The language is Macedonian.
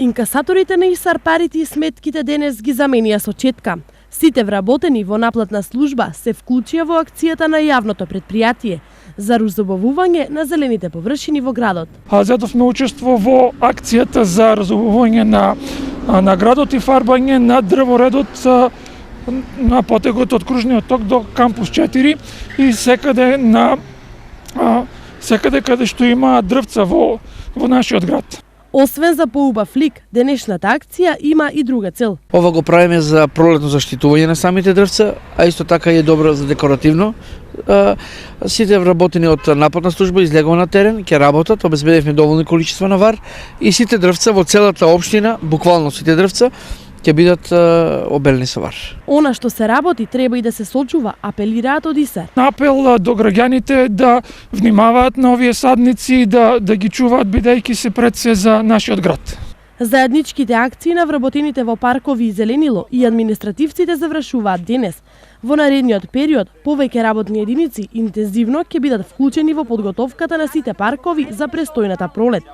Инкасаторите на ИСАР парите и сметките денес ги заменија со четка. Сите вработени во наплатна служба се вклучија во акцијата на јавното предпријатие за разубавување на зелените површини во градот. Зедовме учество во акцијата за разубавување на градот и фарбање на дрворедот на потегот од кружниот ток до кампус 4 и секаде каде што има дрвца во нашиот град. Освен за поубав лик, денешната акција има и друга цел. Ова го правиме за пролетно заштитување на самите дрвца, а исто така е добро за декоративно. Сите вработени од наплатна служба излегува на терен, ќе работат, обезбедивме доволни количества на вар и сите дрвца во целата општина, буквално сите дрвца, ќе бидат обелени со вар. Она што се работи треба и да се сочува, апелираат од ИСАР. Апел до граѓаните да внимаваат на овие садници, да ги чуваат бидејќи се пред се за нашиот град. Заедничките акции на вработените во паркови и зеленило и административците завршуваат денес. Во наредниот период, повеќе работни единици интензивно ќе бидат вклучени во подготовката на сите паркови за престојната пролет.